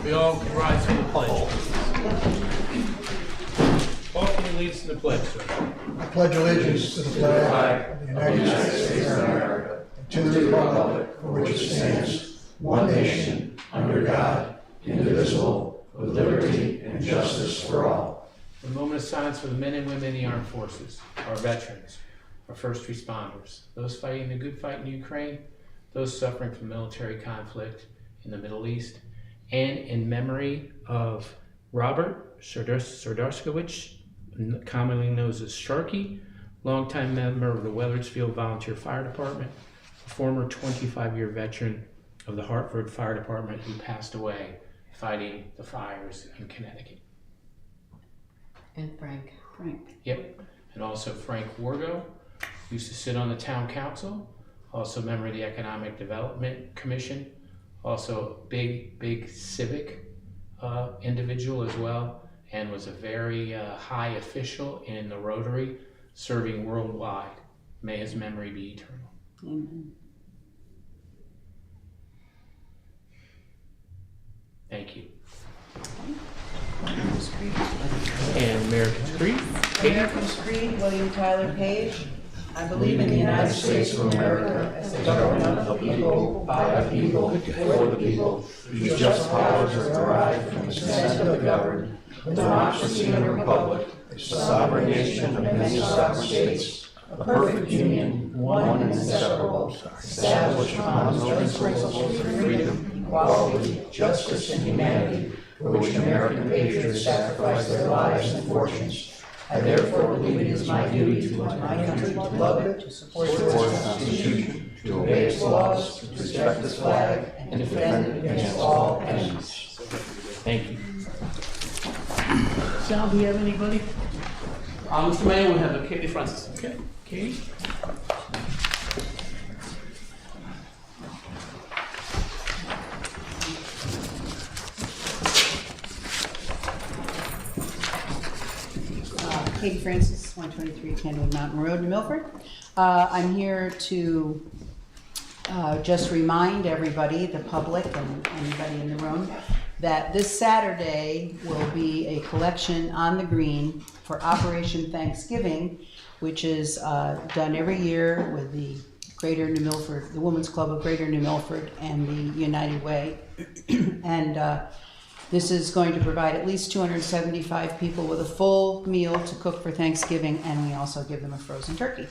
We all can rise for the pledge. Paul, can you lead us in the pledge, sir? I pledge allegiance to the flag of the United States of America and to the republic for which it stands, one nation, under God, indivisible, with liberty and justice for all. A moment of silence for the men and women in the armed forces, our veterans, our first responders, those fighting the good fight in Ukraine, those suffering from military conflict in the Middle East, and in memory of Robert Serdarskowicz, commonly known as Sharky, longtime member of the Weathersfield Volunteer Fire Department, a former 25-year veteran of the Hartford Fire Department who passed away fighting the fires in Connecticut. And Frank. Yep, and also Frank Wargo, used to sit on the town council, also a member of the Economic Development Commission, also a big civic individual as well, and was a very high official in the Rotary, serving worldwide. May his memory be eternal. Amen. Thank you. And American's Creed. American's Creed, William Tyler Page. I believe in the United States of America as a government of the people, by the people, for the people, whose just powers are derived from the consent of the governed, democracy and republic, a sovereign nation of many sovereign states, a perfect union, one and inseparable, established upon those principles of freedom, equality, justice, and humanity, for which American patriots sacrificed their lives and fortunes. I therefore believe it is my duty to my country to love it, to support its Constitution, to obey its laws, to respect its flag, and defend it against all enemies. Thank you. Sal, do you have anybody? Mr. Mayor, we have Katie Francis. Okay, Katie. Katie Francis, 123 Kenwood Mountain Road, New Milford. I'm here to just remind everybody, the public and anybody in the room, that this Saturday will be a collection on the green for Operation Thanksgiving, which is done every year with the Greater New Milford, the Women's Club of Greater New Milford and the United Way. And this is going to provide at least 275 people with a full meal to cook for Thanksgiving, and we also give them a frozen turkey.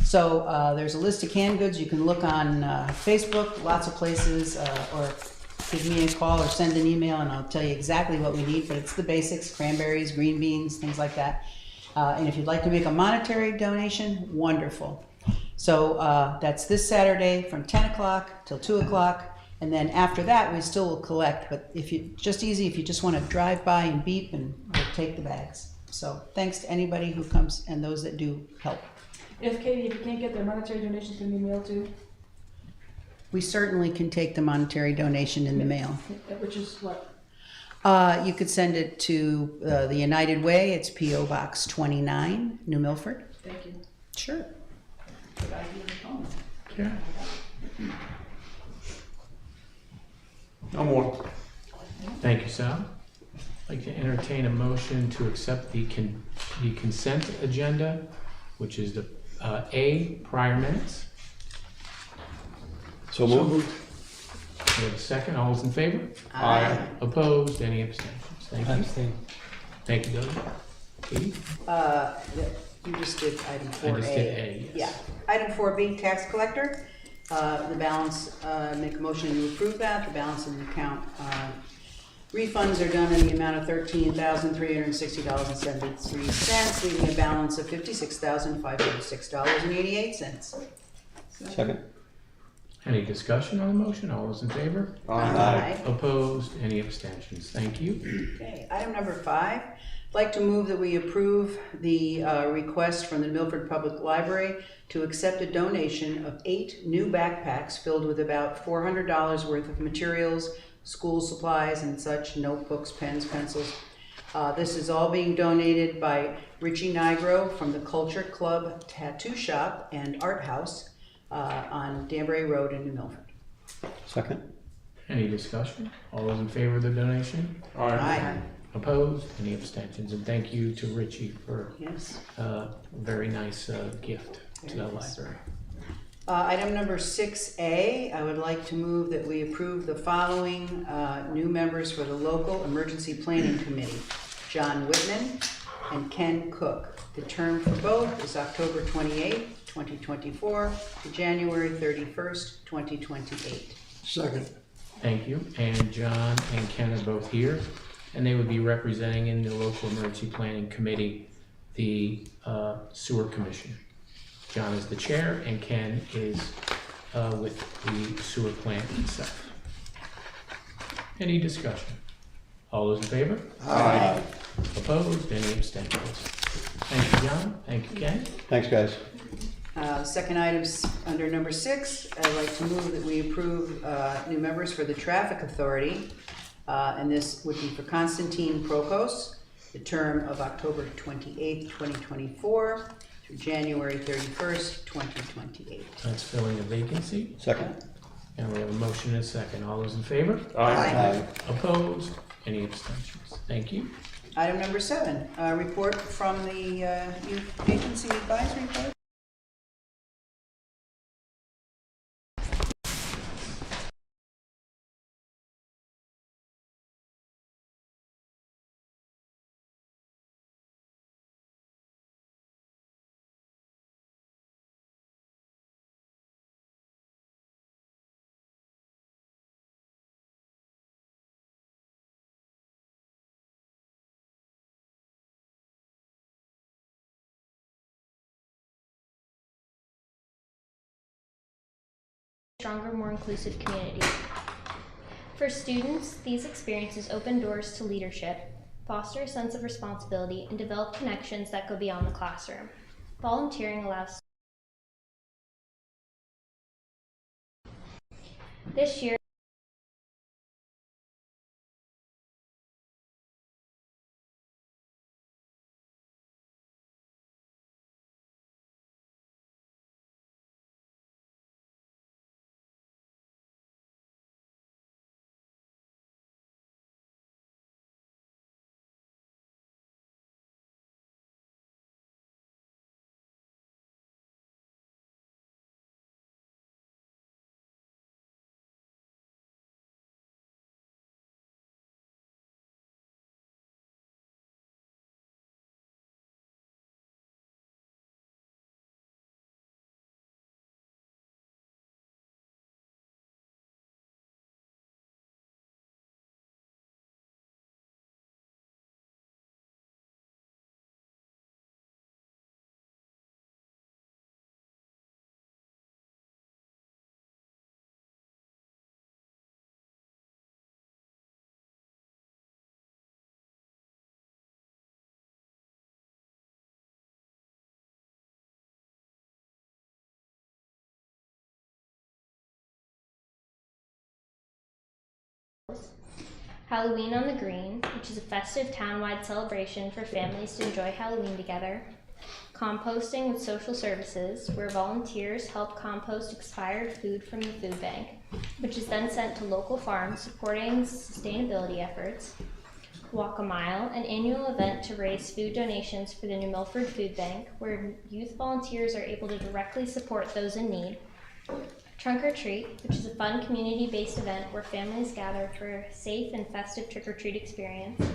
So there's a list of canned goods. You can look on Facebook, lots of places, or give me a call or send an email and I'll tell you exactly what we need, but it's the basics: cranberries, green beans, things like that. And if you'd like to make a monetary donation, wonderful. So that's this Saturday from 10 o'clock till 2 o'clock. And then after that, we still will collect, but if you just want to drive by and beep, and we'll take the bags. So thanks to anybody who comes and those that do help. If Katie, if you can't get their monetary donations, can you mail too? We certainly can take the monetary donation in the mail. Which is what? You could send it to the United Way. It's P.O. Box 29, New Milford. Thank you. Sure. Good idea on the phone. Yeah. No more. Thank you, Sal. I'd like to entertain a motion to accept the consent agenda, which is the A, prior minutes. So moved. We have a second. All those in favor? Aye. Opposed? Any abstentions? Thank you. Thank you, Doug. Katie? You just did item 4A. I just did A, yes. Yeah. Item 4B, tax collector. The balance, make a motion to approve that. The balance in the account. Refunds are done in the amount of $13,360.73, leaving a balance of $56,506.88. Second. Any discussion on the motion? All those in favor? Aye. Opposed? Any abstentions? Thank you. Okay, item number 5. I'd like to move that we approve the request from the Milford Public Library to accept a donation of 8 new backpacks filled with about $400 worth of materials, school supplies and such, notebooks, pens, pencils. This is all being donated by Richie Nigro from the Culture Club Tattoo Shop and Art House on Danbury Road in New Milford. Second. Any discussion? All those in favor of the donation? Aye. Opposed? Any abstentions? And thank you to Richie for Yes. a very nice gift to the library. Item number 6A, I would like to move that we approve the following new members for the Local Emergency Planning Committee: John Whitman and Ken Cook. The term for both is October 28th, 2024 to January 31st, 2028. Second. Thank you. And John and Ken are both here, and they would be representing in the Local Emergency Planning Committee the Sewer Commission. John is the chair, and Ken is with the sewer plant itself. Any discussion? All those in favor? Aye. Opposed? Any abstentions? Thank you, John. Thank you, Ken. Thanks, guys. Second item's under number 6. I'd like to move that we approve new members for the Traffic Authority. And this would be for Konstantin Prokos, the term of October 28th, 2024 through January 31st, 2028. That's filling a vacancy. Second. And we have a motion and a second. All those in favor? Aye. Opposed? Any abstentions? Thank you. Item number 7, report from the Youth Agency Advisory Board. Stronger, more inclusive community. For students, these experiences open doors to leadership, foster a sense of responsibility, and develop connections that go beyond the classroom. Volunteering allows. This year, Halloween on the Green, which is a festive town-wide celebration for families to enjoy Halloween together. Composting with Social Services, where volunteers help compost expired food from the food bank, which is then sent to local farms supporting sustainability efforts. Walk a Mile, an annual event to raise food donations for the New Milford Food Bank, where youth volunteers are able to directly support those in need. Trunk or Treat, which is a fun community-based event where families gather for a safe and festive trick-or-treat experience.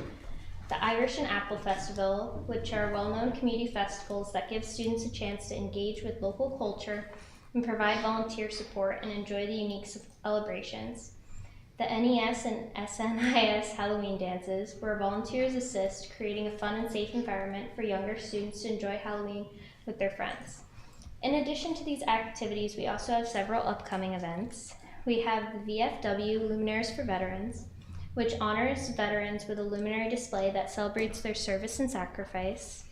The Irish and Apple Festival, which are well-known community festivals that give students a chance to engage with local culture and provide volunteer support and enjoy the unique celebrations. The NES and SNIS Halloween dances, where volunteers assist creating a fun and safe environment for younger students to enjoy Halloween with their friends. In addition to these activities, we also have several upcoming events. We have the VFW Luminaries for Veterans, which honors veterans with a luminary display that celebrates their service and sacrifice.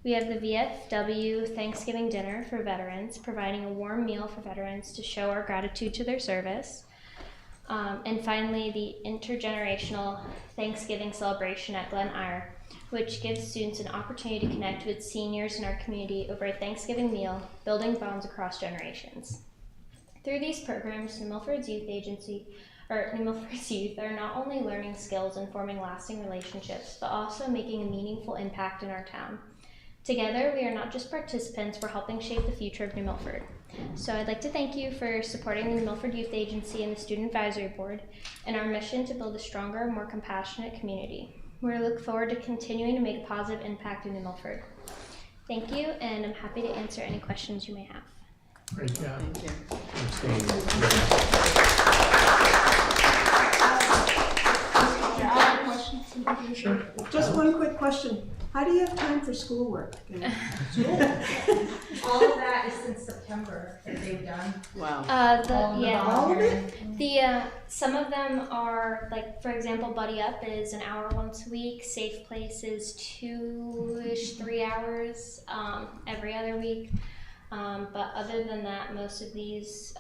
We have the VFW Thanksgiving Dinner for Veterans, providing a warm meal for veterans to show our gratitude to their service. And finally, the Intergenerational Thanksgiving Celebration at Glen Eyre, which gives students an opportunity to connect with seniors in our community over a Thanksgiving meal, building bonds across generations. Through these programs, New Milford's Youth Agency New Milford's youth are not only learning skills and forming lasting relationships, but also making a meaningful impact in our town. Together, we are not just participants, we're helping shape the future of New Milford. So I'd like to thank you for supporting the New Milford Youth Agency and the Student Advisory Board in our mission to build a stronger, more compassionate community. We look forward to continuing to make a positive impact in New Milford. Thank you, and I'm happy to answer any questions you may have. Great job. Thank you. Sure. Just one quick question. How do you have time for schoolwork? All of that is since September that they've done. Wow. All of it? Some of them are, like, for example, Buddy Up is an hour once a week. Safe Place is 2-ish, 3 hours every other week. But other than that, most of these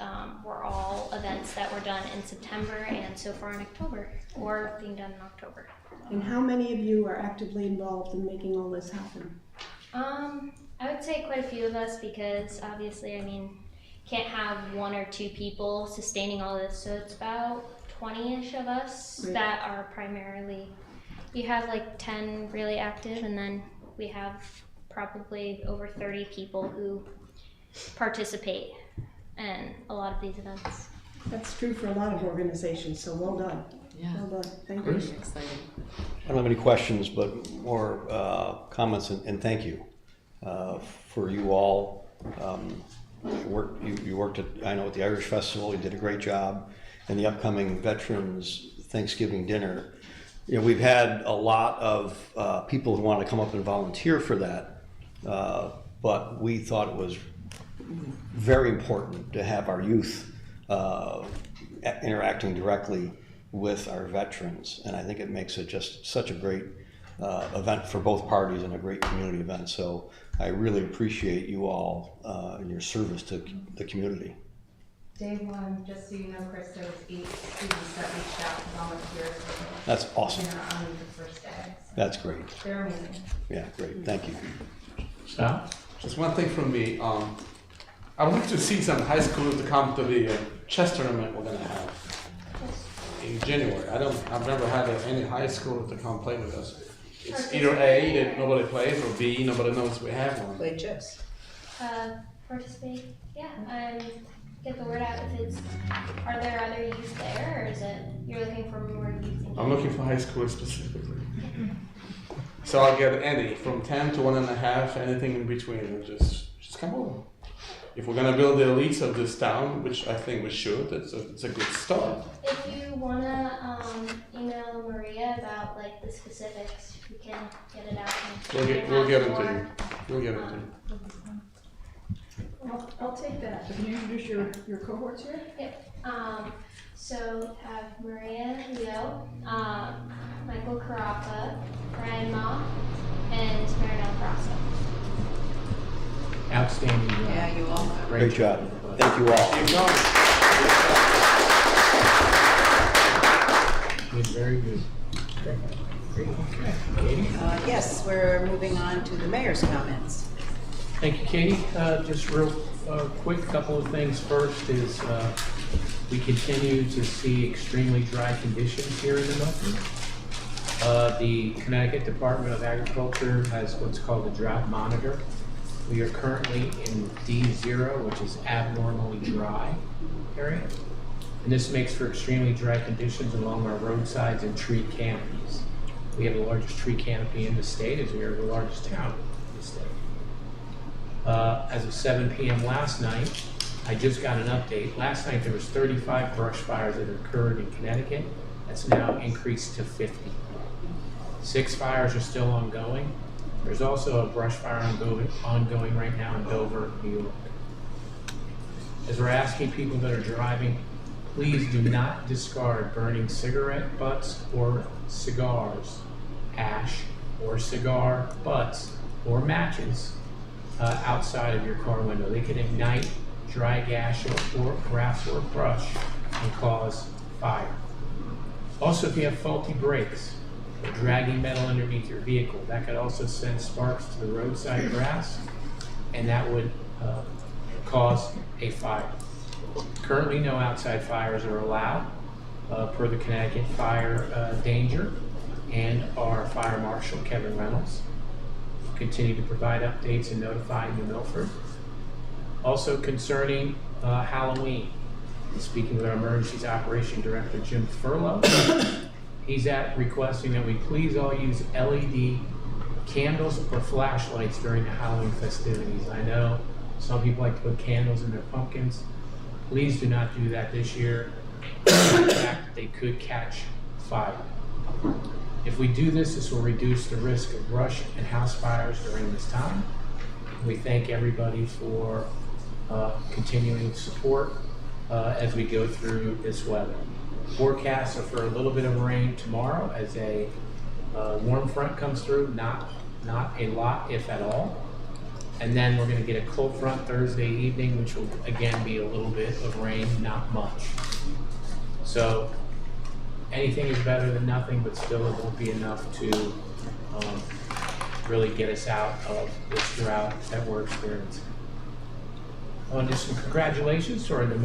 were all events that were done in September and so far in October, or being done in October. And how many of you are actively involved in making all this happen? I would say quite a few of us, because obviously, I mean, can't have 1 or 2 people sustaining all this, so it's about 20-ish of us Right. that are primarily, you have like 10 really active, and then we have probably over 30 people who participate in a lot of these events. That's true for a lot of organizations, so well done. Yeah. Well done. Thank you. Very exciting. I don't have any questions, but more comments, and thank you for you all. You worked at, I know, at the Irish Festival. You did a great job. And the upcoming Veterans Thanksgiving dinner. You know, we've had a lot of people who want to come up and volunteer for that, but we thought it was very important to have our youth interacting directly with our veterans, and I think it makes it just such a great event for both parties and a great community event. So I really appreciate you all and your service to the community. Day one, just so you know, Chris, there was 8 students that reached out to volunteer for That's awesome. dinner on the first day. So That's great. they're amazing. Yeah, great. Thank you. Stop. Just one thing from me. I would like to see some high school to come to the chess tournament we're gonna have in January. I've never had any high school to come play with us. It's either A, that nobody plays, or B, nobody knows we have one. Play chess. Participate, yeah, and get the word out. If it's, are there other youth there, or is it you're looking for more youth? I'm looking for high school specifically. So I'll get any from 10 to 1.5, anything in between, and just come over. If we're gonna build the elites of this town, which I think we should, it's a good start. If you wanna email Maria about like the specifics, we can get it out. And We'll get have them to more, you. We'll get them to you. I'll take that. Can you introduce your cohorts here? So have Maria Leo, Michael Carapa, Brian Ma, and Marinelle Grasso. Outstanding job. Yeah, you all. Great job. Thank you all. Keep going. Did very good. Okay. Katie? Yes, we're moving on to the mayor's comments. Thank you, Katie. Just real quick, couple of things. First is we continue to see extremely dry conditions here in the Milford. The Connecticut Department of Agriculture has what's called a drought monitor. We are currently in D0, which is abnormally dry area. And this makes for extremely dry conditions along our roadsides and tree canopies. We have the largest tree canopy in the state, as we are the largest town in the state. As of 7 p.m. last night, I just got an update. Last night there was 35 brush fires that occurred in Connecticut. That's now increased to 50. 6 fires are still ongoing. There's also a brush fire ongoing right now in Dover, New York. As we're asking people that are driving, please do not discard burning cigarette butts or cigars, ash or cigar butts or matches outside of your car window. They can ignite dry gas or grass or brush and cause fire. Also, if you have faulty brakes or dragging metal underneath your vehicle, that could also send sparks to the roadside grass, and that would cause a fire. Currently, no outside fires are allowed. per the Connecticut fire danger, and our fire marshal, Kevin Reynolds. Continue to provide updates and notify New Milford. Also concerning Halloween, speaking with our Emergencies Operation Director, Jim Furlow, he's requesting that we please all use LED candles or flashlights during the Halloween festivities. I know some people like to put candles in their pumpkins. Please do not do that this year. In fact, they could catch fire. If we do this, this will reduce the risk of brush and house fires during this time. We thank everybody for continuing support as we go through this weather. Forecasts are for a little bit of rain tomorrow as a warm front comes through, not a lot, if at all. And then we're going to get a cold front Thursday evening, which will again be a little bit of rain, not much. So anything is better than nothing, but still it won't be enough to really get us out of this drought that we're experiencing. Just some congratulations to our New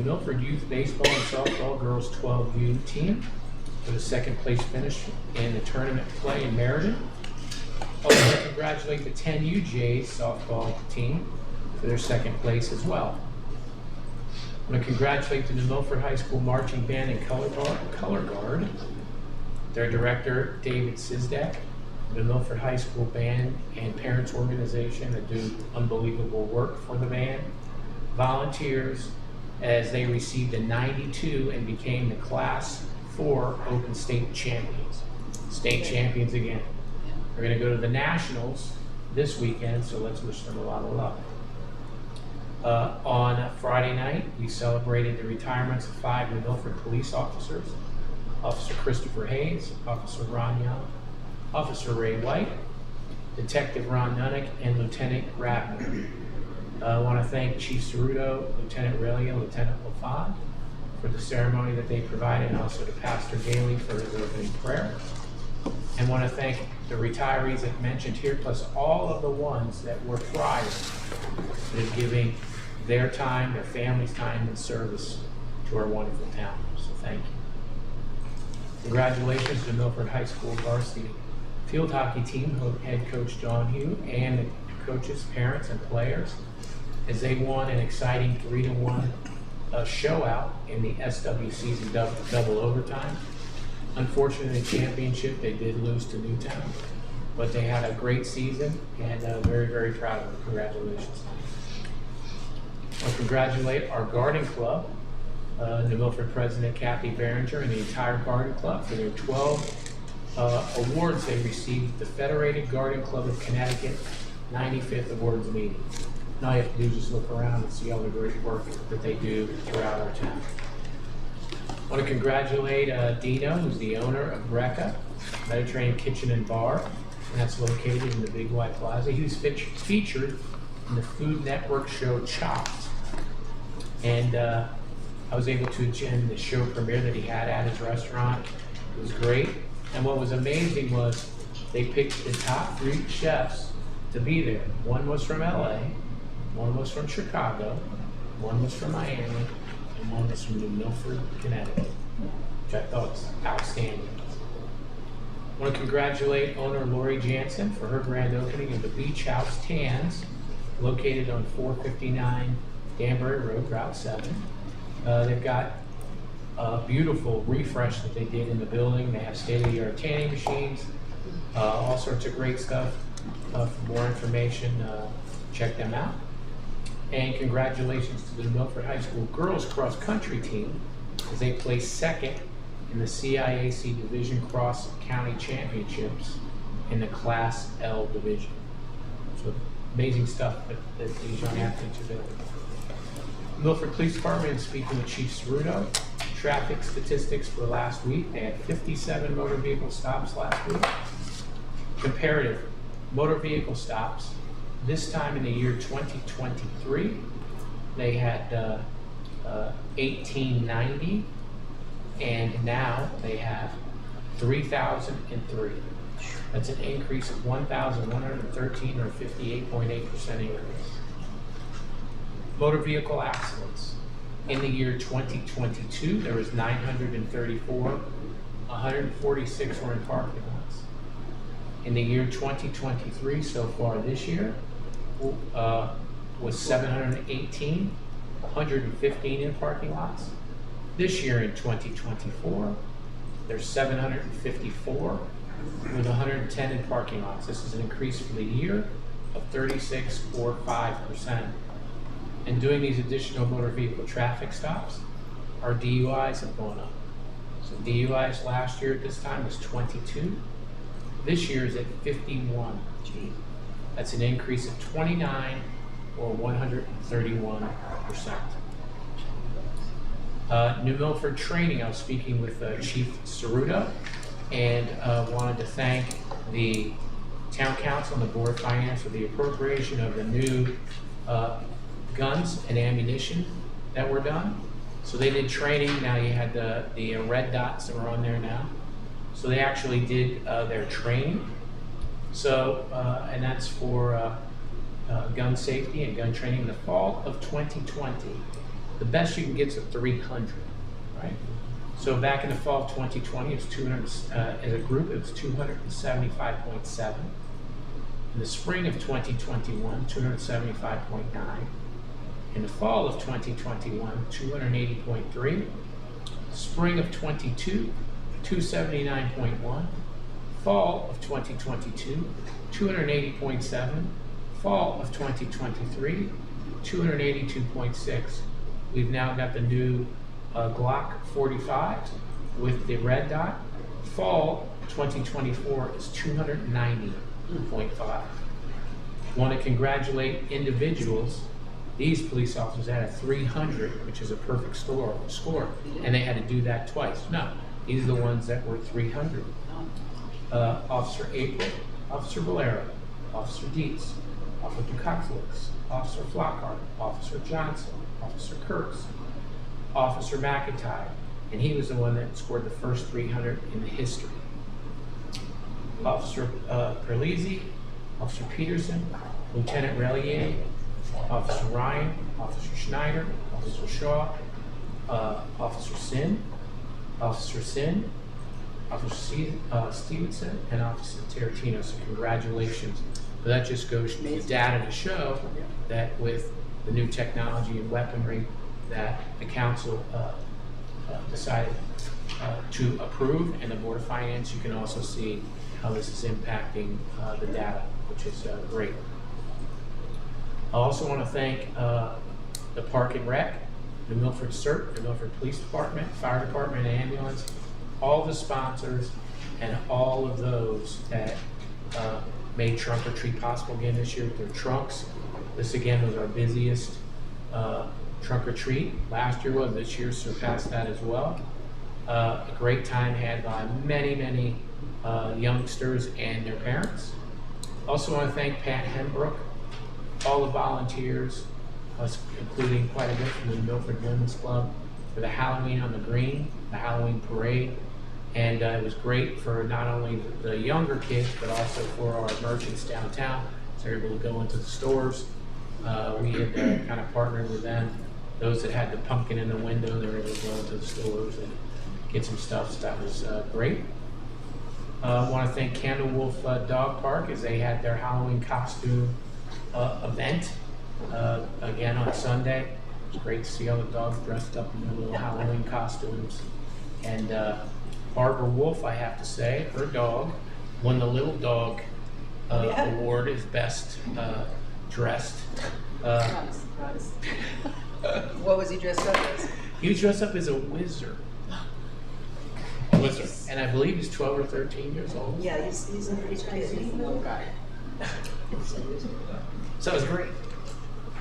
Milford Youth Baseball and Softball Girls 12U team for the second place finish in the tournament play in Meriden. I want to congratulate the 10U Jays softball team for their second place as well. I want to congratulate the New Milford High School Marching Band and Color Guard, their director, David Sizdak, the New Milford High School Band and Parents Organization that do unbelievable work for the band, volunteers as they received a 92 and became the Class 4 Open State Champions. State champions again. We're going to go to the Nationals this weekend, so let's wish them a lot of luck. On Friday night, we celebrated the retirements of 5 New Milford police officers: Officer Christopher Hayes, Officer Ron Young, Officer Ray White, Detective Ron Nunnick, and Lieutenant Grabner. I want to thank Chief Ceruto, Lieutenant Relia, and Lieutenant LaFond for the ceremony that they provided, and also to Pastor Daly for his opening prayer. And want to thank the retirees that mentioned here, plus all of the ones that were prior that are giving their time, their family's time, and service to our wonderful town. So thank you. Congratulations to the Milford High School varsity field hockey team, head coach John Hugh, and the coaches, parents, and players, as they won an exciting 3-1 show out in the SW season double overtime. Unfortunately, the championship, they did lose to Newtown, but they had a great season, and very, very proud of them. Congratulations. I congratulate our garden club, New Milford President Kathy Behringer, and the entire garden club for their 12 awards they received at the Federated Garden Club of Connecticut 95th Awards meeting. Now all you have to do is just look around and see all the great work that they do throughout our town. I want to congratulate Dino, who's the owner of Greca Mediterranean Kitchen and Bar, and that's located in the Big Y Plaza. He was featured in the Food Network show Chopped, and I was able to attend the show premiere that he had at his restaurant. It was great, and what was amazing was they picked the top 3 chefs to be there. One was from LA, one was from Chicago, one was from Miami, and one was from New Milford, Connecticut, which I thought was outstanding. I want to congratulate owner Lori Jansen for her grand opening of the Beach House Tans, located on 459 Danbury Road, Route 7. They've got a beautiful refresh that they did in the building. They have state-of-the-art tanning machines, all sorts of great stuff. For more information, check them out. And congratulations to the New Milford High School girls cross country team as they placed 2nd in the CIAC Division Cross County Championships in the Class L division. So amazing stuff that these young athletes are doing. Milford Police Department, speaking with Chief Ceruto, traffic statistics for last week, they had 57 motor vehicle stops last week. Comparative motor vehicle stops, this time in the year 2023, they had 1890, and now they have 3,003. That's an increase of 1,113, or 58.8% increase. Motor vehicle accidents. In the year 2022, there was 934, 146 were in parking lots. In the year 2023, so far this year, was 718, 115 in parking lots. This year in 2024, there's 754 with 110 in parking lots. This is an increase for the year of 36 or 5%. And doing these additional motor vehicle traffic stops, our DUIs have gone up. So DUIs last year at this time was 22. This year is at 51. That's an increase of 29 or 131%. New Milford training, I was speaking with Chief Ceruto and wanted to thank the Town Council and the Board of Finance for the appropriation of the new guns and ammunition that were done. So they did training. Now you had the red dots that were on there now. So they actually did their training. So, and that's for gun safety and gun training in the fall of 2020. The best you can get is a 300, right? So back in the fall of 2020, it was 200, as a group, it was 275.7. In the spring of 2021, 275.9. In the fall of 2021, 280.3. Spring of 22, 279.1. Fall of 2022, 280.7. Fall of 2023, 282.6. We've now got the new Glock 45 with the red dot. Fall 2024 is 290.5. Want to congratulate individuals. These police officers had a 300, which is a perfect score, and they had to do that twice. No, these are the ones that were 300. Officer April, Officer Valero, Officer Dietz, Officer Ducoxlix, Officer Flockhart, Officer Johnson, Officer Kurtz, Officer McIntyre, and he was the one that scored the first 300 in the history. Officer Perlizzi, Officer Peterson, Lieutenant Relier, Officer Ryan, Officer Schneider, Officer Shaw, Officer Sin, Officer Stevenson, and Officer Tarantino. So congratulations. But that just goes to the data to show that with the new technology and weaponry that the council decided to approve, and the Board of Finance, you can also see how this is impacting the data, which is great. I also want to thank the Park and Rec, New Milford CERT, New Milford Police Department, Fire Department, and Ambulance, all the sponsors, and all of those that made Trunk or Treat possible again this year with their trunks. This again was our busiest Trunk or Treat. Last year was, this year surpassed that as well. A great time had by many youngsters and their parents. Also want to thank Pat Hembrook, all the volunteers, including quite a bit from the Milford Women's Club, for the Halloween on the Green, the Halloween parade. And it was great for not only the younger kids, but also for our merchants downtown. So they're able to go into the stores. We had kind of partnered with them. Those that had the pumpkin in the window, they were able to go into the stores and get some stuff. So that was great. I want to thank Candle Wolf Dog Park, as they had their Halloween costume event again on Sunday. It was great to see all the dogs dressed up in their little Halloween costumes. And Barbara Wolf, I have to say, her dog won the Little Dog Award as best dressed. What was he dressed up as? He was dressed up as a wizard. And I believe he's 12 or 13 years old. Yeah, he's a pretty kid. He's a little guy. So it was great.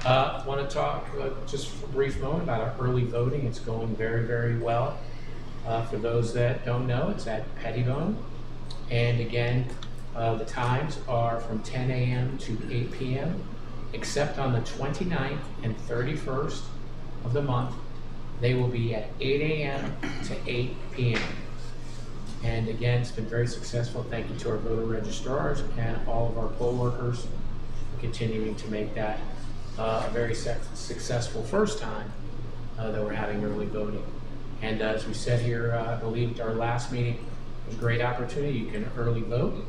Want to talk just for a brief moment about our early voting. It's going very well. For those that don't know, it's at Pettibone. And again, the times are from 10 a.m. to 8 p.m., except on the 29th and 31st of the month. They will be at 8 a.m. to 8 p.m. And again, it's been very successful. Thank you to our voter registrars and all of our poll workers for continuing to make that a very successful first time that we're having early voting. And as we said here, I believe at our last meeting, it was a great opportunity. You can early vote.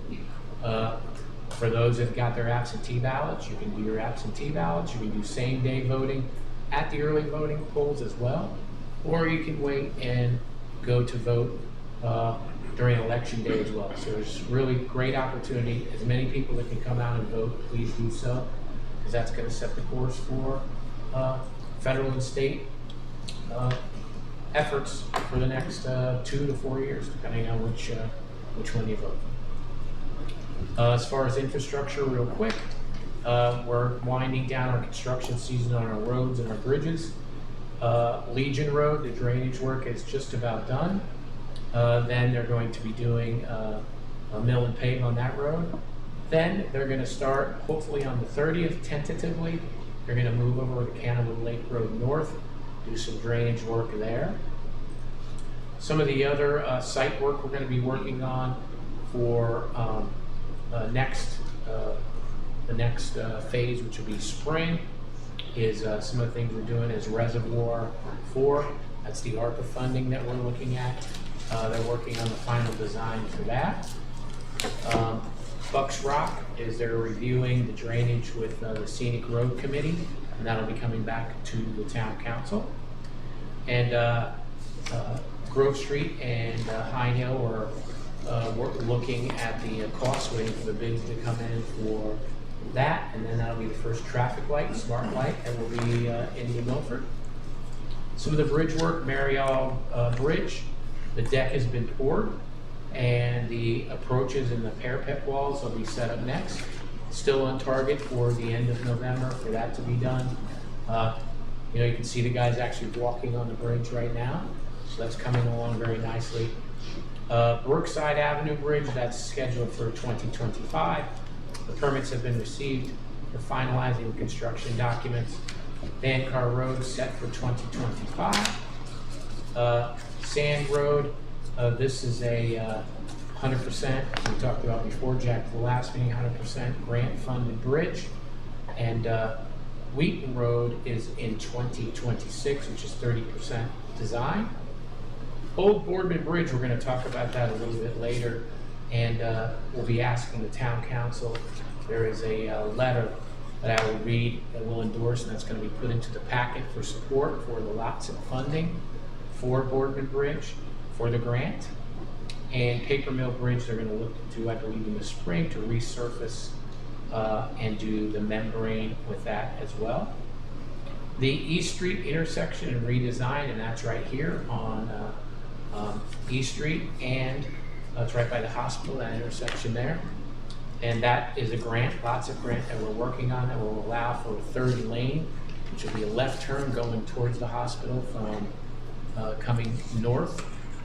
For those that got their absentee ballots, you can do your absentee ballots. You can do same-day voting at the early voting polls as well. Or you can wait and go to vote during election day as well. So there's really great opportunity. As many people that can come out and vote, please do so, because that's going to set the course for federal and state efforts for the next 2 to 4 years, depending on which one you vote. As far as infrastructure, real quick, we're winding down our construction season on our roads and our bridges. Legion Road, the drainage work is just about done. Then they're going to be doing a mill and pave on that road. Then they're going to start, hopefully on the 30th, tentatively, they're going to move over to Canada Lake Road North, do some drainage work there. Some of the other site work we're going to be working on for the next phase, which will be spring, is some of the things we're doing is Reservoir 4. That's the ARPA funding that we're looking at. They're working on the final design for that. Bucks Rock is they're reviewing the drainage with the Scenic Road Committee, and that'll be coming back to the town council. And Grove Street and High Hill we're looking at the costs, waiting for the bids to come in for that, and then that'll be the first traffic light, smart light, that will be in New Milford. Some of the bridge work, Marial Bridge, the deck has been poured, and the approaches and the parapet walls will be set up next. Still on target for the end of November for that to be done. You know, you can see the guys actually walking on the bridge right now, so that's coming along very nicely. Brookside Avenue Bridge, that's scheduled for 2025. The permits have been received. We're finalizing the construction documents. Vancar Road set for 2025. Sand Road, this is a 100%, we talked about before, Jack, the last meeting, 100% grant funded bridge. And Wheaton Road is in 2026, which is 30% design. Old Boardman Bridge, we're going to talk about that a little bit later, and we'll be asking the town council. There is a letter that I will read that we'll endorse, and that's going to be put into the packet for support for the lots of funding for Boardman Bridge for the grant. And Paper Mill Bridge, they're going to look to, I believe, in the spring to resurface and do the membrane with that as well. The East Street intersection and redesign, and that's right here on East Street, and it's right by the hospital, that intersection there. And that is a grant, lots of grant that we're working on that will allow for a third lane, which will be a left turn going towards the hospital from coming north,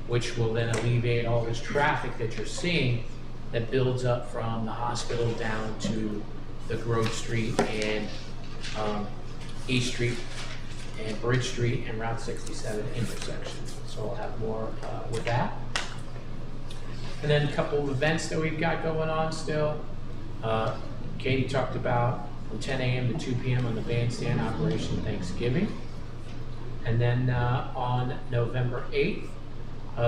which will then alleviate all this traffic that you're seeing that builds up from the hospital down to the Grove Street and East Street and Bridge Street and Route 67 intersections. So I'll have more with that. And then a couple of events that we've got going on still. Katie talked about from 10 a.m. to 2 p.m. on the bandstand Operation Thanksgiving. And then on November 8th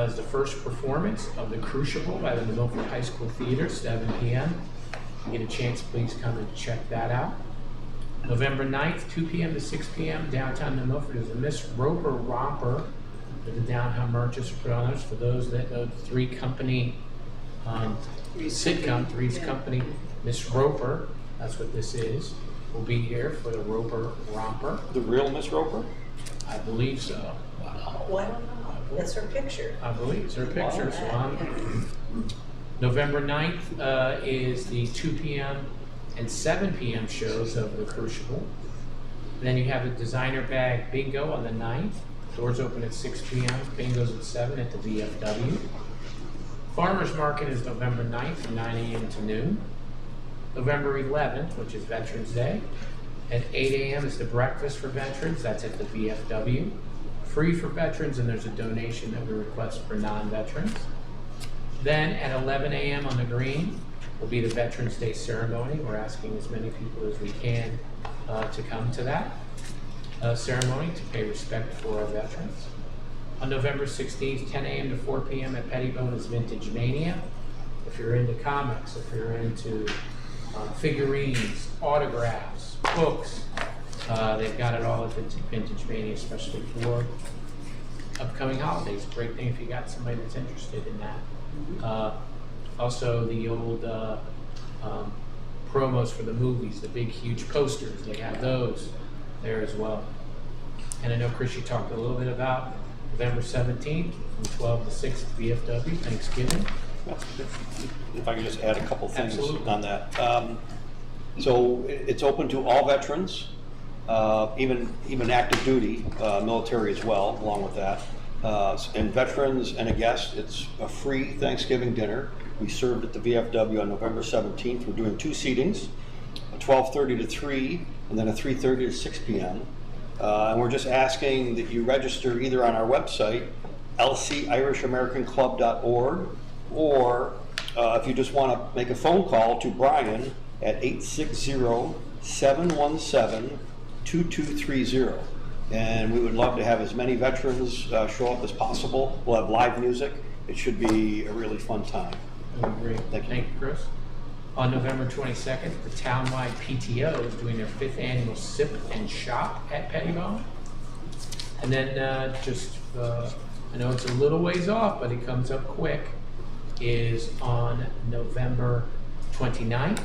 is the first performance of The Crucible by the New Milford High School Theater, 7 p.m. If you get a chance, please come and check that out. November 9th, 2 p.m. to 6 p.m. downtown New Milford is the Miss Roper Romper that the downtown merchants put on us. For those that know the Three Company sitcom, Three's Company, Miss Roper, that's what this is, will be here for the Roper Romper. The real Miss Roper? I believe so. Oh, I don't know. That's her picture. I believe it's her picture. So November 9th is the 2 p.m. and 7 p.m. shows of The Crucible. Then you have a designer bag bingo on the 9th. Doors open at 6 p.m. Bingo's at 7 at the VFW. Farmers Market is November 9th from 9 a.m. to noon. November 11th, which is Veterans Day, at 8 a.m. is the breakfast for veterans. That's at the VFW. Free for veterans, and there's a donation that we request for non-veterans. Then at 11 a.m. on the green will be the Veterans Day ceremony. We're asking as many people as we can to come to that. ceremony to pay respect for our veterans. On November 16th, 10 a.m. to 4 p.m. at Pettibone is Vintage Mania. If you're into comics, if you're into figurines, autographs, books, they've got it all at Vintage Mania, especially for upcoming holidays. Great thing if you got somebody that's interested in that. Also, the old promos for the movies, the big, huge posters, they have those there as well. And I know, Chris, you talked a little bit about November 17th from 12 to 6 at VFW, Thanksgiving. If I could just add a couple things Absolutely. on that. So it's open to all veterans, even active duty, military as well, along with that. And veterans and a guest, it's a free Thanksgiving dinner. We served at the VFW on November 17th. We're doing 2 seatings, a 12:30 to 3, and then a 3:30 to 6 p.m. And we're just asking that you register either on our website, lcirishamericanclub.org, or if you just want to make a phone call to Brian at 860-717-2230. And we would love to have as many veterans show up as possible. We'll have live music. It should be a really fun time. Great. Thank you. Thank you, Chris. On November 22nd, the townwide PTO is doing their 5th annual Sip and Shop at Pettibone. And then I know it's a little ways off, but it comes up quick, is on November 29th.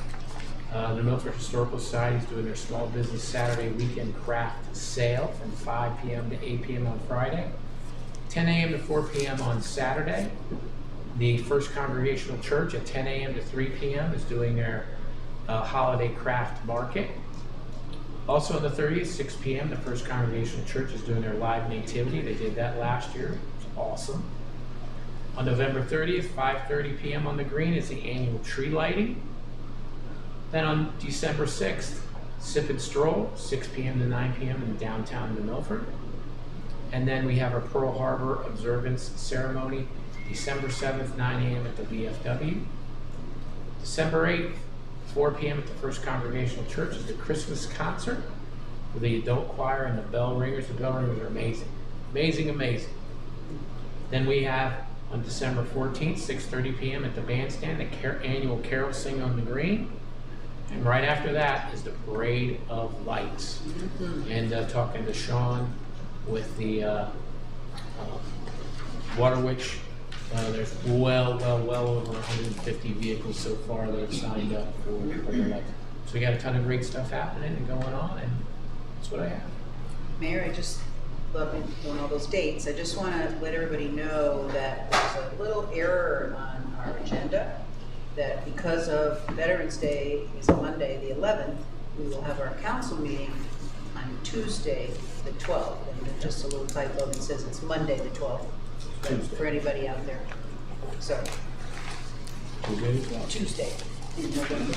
The Milford Historical Society is doing their Small Business Saturday Weekend Craft Sale from 5 p.m. to 8 p.m. on Friday, 10 a.m. to 4 p.m. on Saturday. The First Congregational Church at 10 a.m. to 3 p.m. is doing their holiday craft market. Also on the 30th, 6 p.m., the First Congregational Church is doing their live nativity. They did that last year. It's awesome. On November 30th, 5:30 p.m. on the green is the annual tree lighting. Then on December 6th, Sip and Stroll, 6 p.m. to 9 p.m. in downtown New Milford. And then we have our Pearl Harbor Observance Ceremony, December 7th, 9 a.m. at the VFW. December 8th, 4 p.m. at the First Congregational Church is the Christmas concert with the adult choir and the bell ringers. The bell ringers are amazing. Amazing, amazing. Then we have on December 14th, 6:30 p.m. at the bandstand, the annual Carol Sing on the Green. And right after that is the Parade of Lights. And talking to Sean with the Water Witch, there's well over 150 vehicles so far that have signed up for the lights. So we got a ton of great stuff happening and going on, and that's what I have. Mayor, I just love doing all those dates. I just want to let everybody know that there's a little error on our agenda, that because of Veterans Day is Monday, the 11th, we will have our council meeting on Tuesday, the 12th. And just a little typo that says it's Monday, the 12th, for anybody out there. So, Tuesday in November.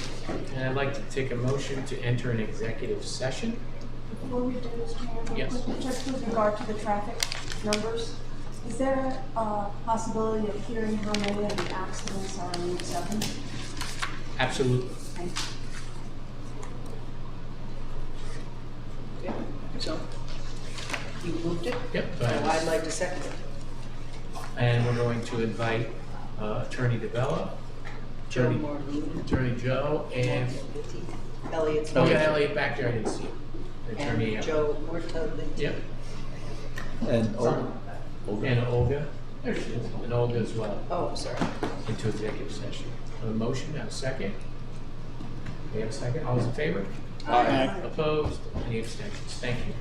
And I'd like to take a motion to enter an executive session. Before we do this, Mayor, Yes. just with regard to the traffic numbers, is there a possibility of hearing how many of the accidents are on Route 7? Absolutely. Yeah. So, you moved it? Yep. So I'd like to second it. And we're going to invite Attorney DeBella, Joe Morley. Attorney Joe, and Elliot's. oh yeah, Elliot back there. I didn't see him. Attorney. And Joe Mortelli. Yep. And And Olga. There she is. And Olga as well. Oh, I'm sorry. Into executive session. A motion. Have a second. We have a second. All those in favor? Aye. Opposed? Any abstentions? Thank you.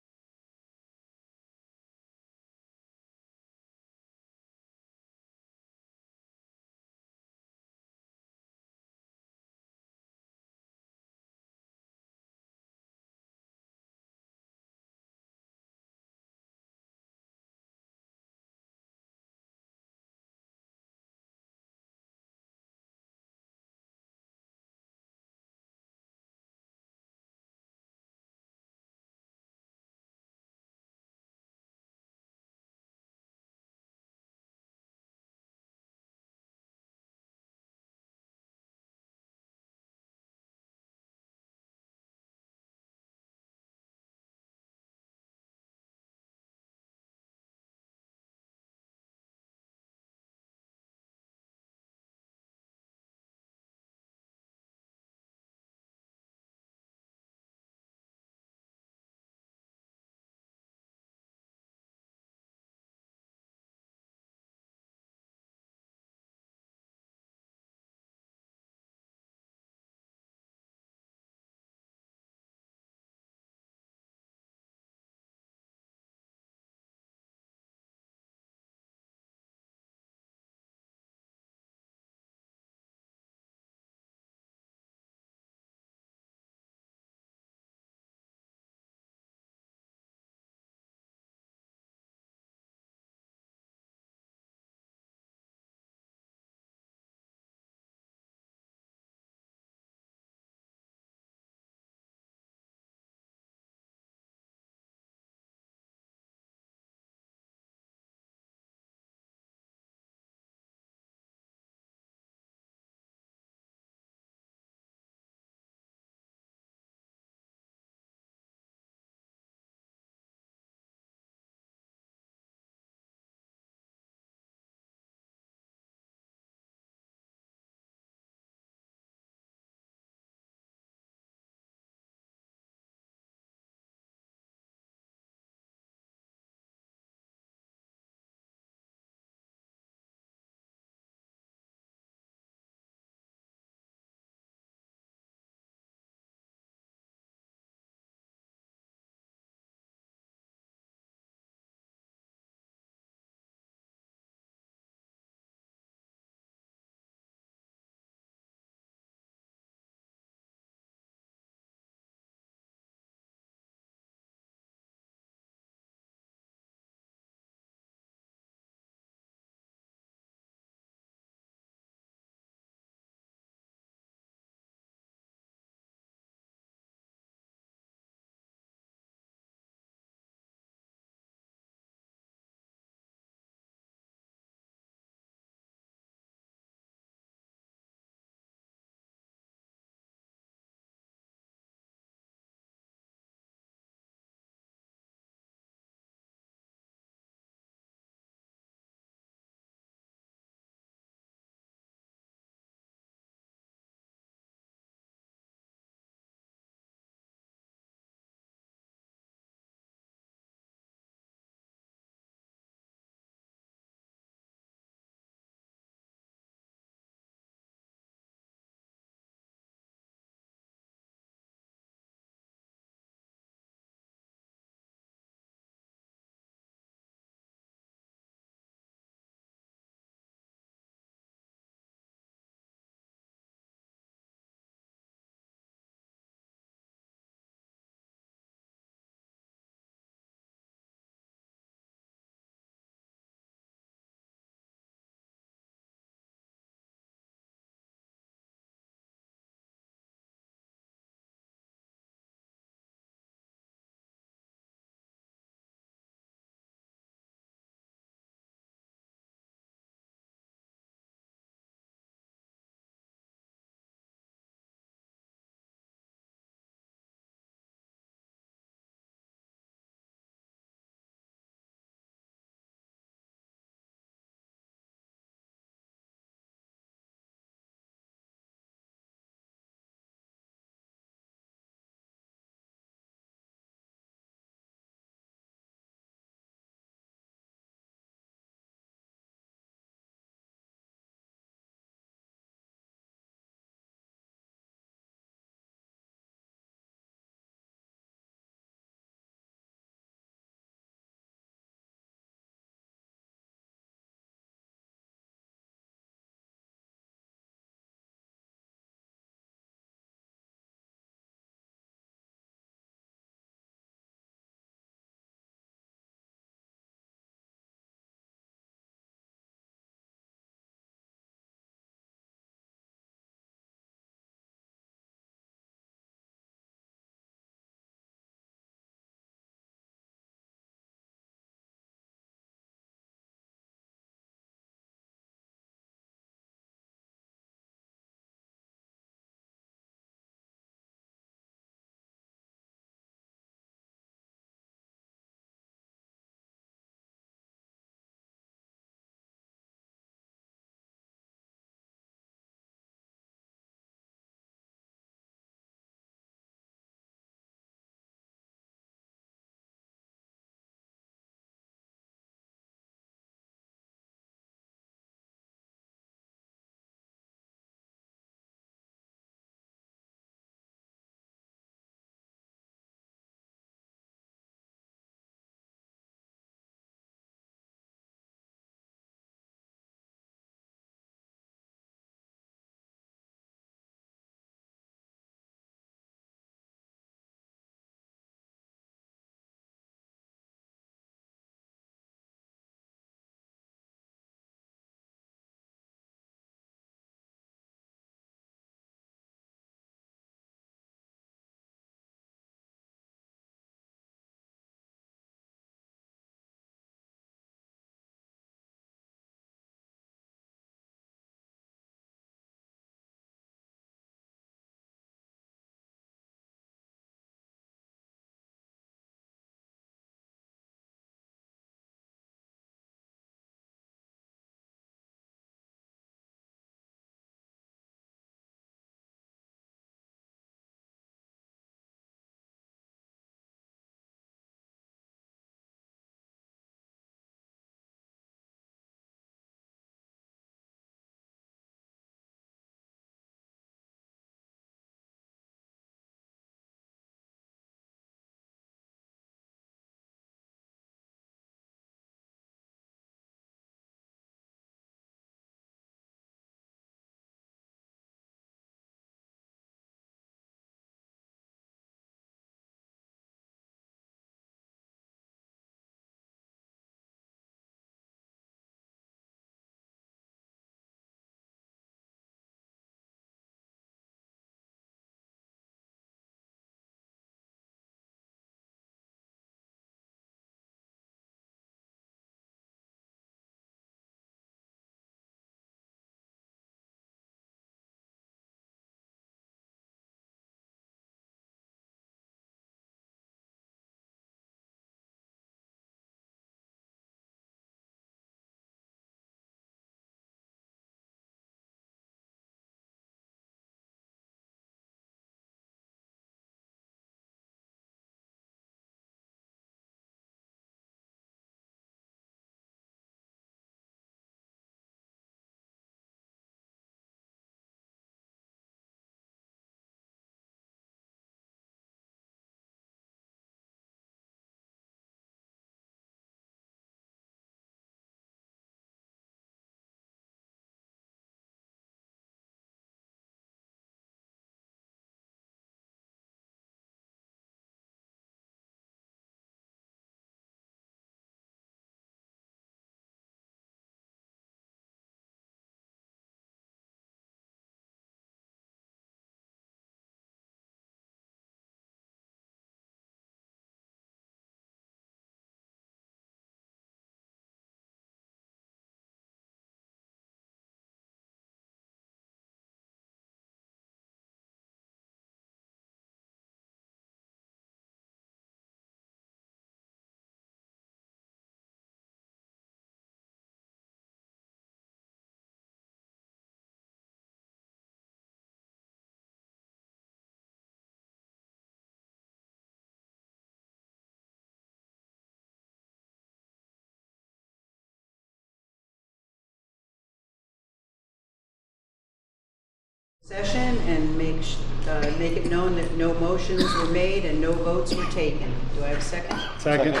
Session and make it known that no motions were made and no votes were taken. Do I have a second? Second.